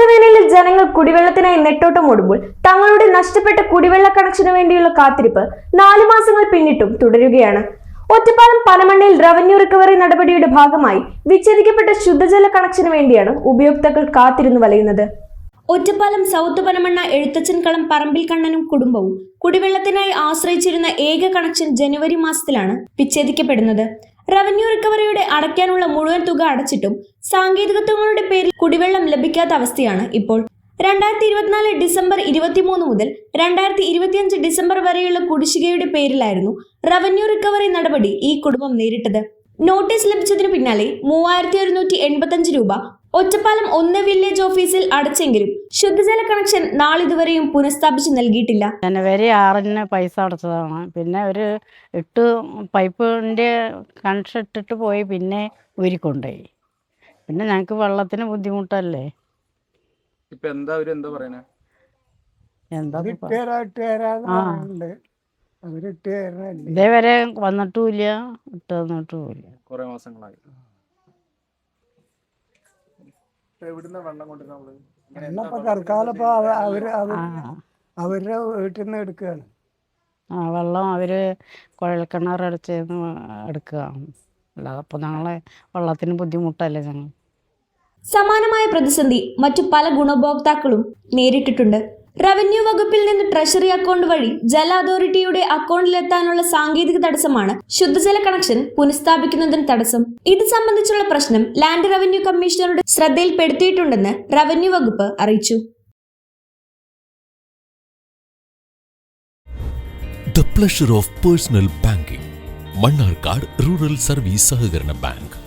കടുത്ത വേനലിൽ ജനങ്ങൾ കുടിവെള്ളത്തിനായി നെട്ടോട്ടം ഓടുമ്പോൾ തങ്ങളുടെ നഷ്ടപ്പെട്ട കുടിവെള്ള കണക്ഷന് വേണ്ടിയുള്ള കാത്തിരിപ്പ് 4 മാസങ്ങൾ പിന്നിട്ടും തുടരുകയാണ്. ഒറ്റപ്പാലം പനമണ്ണയിൽ റവന്യൂ റിക്കവറി നടപടിയുടെ ഭാഗമായി വിച്ഛേദിക്കപ്പെട്ട ശുദ്ധജല കണക്ഷന് വേണ്ടിയാണ് ഉപയോക്താക്കൾ കാത്തിരുന്നു വലയുന്നത്. ഒറ്റപ്പാലം സൗത്ത് പനമണ്ണ എഴുത്തച്ഛൻകളം പറമ്പിൽ കണ്ണനും കുടുംബവും കുടിവെള്ളത്തിനായി ആശ്രയിച്ചിരുന്ന ഏക കണക്ഷൻ ജനുവരി മാസത്തിലാണ് വിച്ഛേദിക്കപ്പെടുന്നത്. റവന്യൂ റിക്കവറിയുടെ അടയ്ക്കാനുള്ള മുഴുവൻ തുക അടച്ചിട്ടും സാങ്കേതികത്വങ്ങളുടെ പേരിൽ കുടിവെള്ളം ലഭിക്കാത്ത അവസ്ഥയാണ് ഇപ്പോൾ. 2024 ഡിസംബർ 23 മുതൽ 2025 ഡിസംബർ വരെയുള്ള കുടിശ്ശികയുടെ പേരിലായിരുന്നു റവന്യൂ റിക്കവറി നടപടി ഈ കുടുംബം നേരിട്ടത്. നോട്ടീസ് ലഭിച്ചതിനു പിന്നാലെ 3185 രൂപ ഒറ്റപ്പാലം 1 വില്ലേജ് ഓഫീസിൽ അടച്ചെങ്കിലും ശുദ്ധജല കണക്ഷൻ നാളിതുവരെയും പുനഃസ്ഥാപിച്ചു നൽകിയിട്ടില്ല. ജനുവരി 6-ന് പൈസ അടച്ചതാണ്. പിന്നെ ഒരു 8 പൈപ്പിൻ്റെ കണക്ഷൻ ഇട്ടിട്ട് പോയി, പിന്നെ ഊരിക്കൊണ്ടുപോയി. പിന്നെ ഞങ്ങൾക്ക് വെള്ളത്തിന് ബുദ്ധിമുട്ടല്ലേ. ഇതേവരെ വന്നിട്ടുമില്ല, ഇട്ട് തന്നിട്ടുമില്ല. കുറെ മാസങ്ങളായി. അവരുടെ വീട്ടിൽ നിന്ന് എടുക്കുകയാണ്. വെള്ളം അവര് കുഴൽക്കിണർ അടച്ചേന്ന് എടുക്കുക. അല്ലാതെ അപ്പോൾ ഞങ്ങളെ വെള്ളത്തിന് ബുദ്ധിമുട്ടല്ലേ ഞങ്ങൾ. സമാനമായ പ്രതിസന്ധി മറ്റു പല ഗുണഭോക്താക്കളും നേരിട്ടിട്ടുണ്ട്. റവന്യൂ വകുപ്പിൽ നിന്ന് ട്രഷറി അക്കൗണ്ട് വഴി ജല അതോറിറ്റിയുടെ അക്കൗണ്ടിലെത്താനുള്ള സാങ്കേതിക തടസ്സമാണ് ശുദ്ധജല കണക്ഷൻ പുനഃസ്ഥാപിക്കുന്നതിന് തടസ്സം. ഇത് സംബന്ധിച്ചുള്ള പ്രശ്നം ലാൻഡ് റവന്യൂ കമ്മീഷണറുടെ ശ്രദ്ധയിൽപ്പെടുത്തിയിട്ടുണ്ടെന്ന് റവന്യൂ വകുപ്പ് അറിയിച്ചു. The pleasure of personal banking. Mannarkkad rural service സഹകരണ ബാങ്ക്.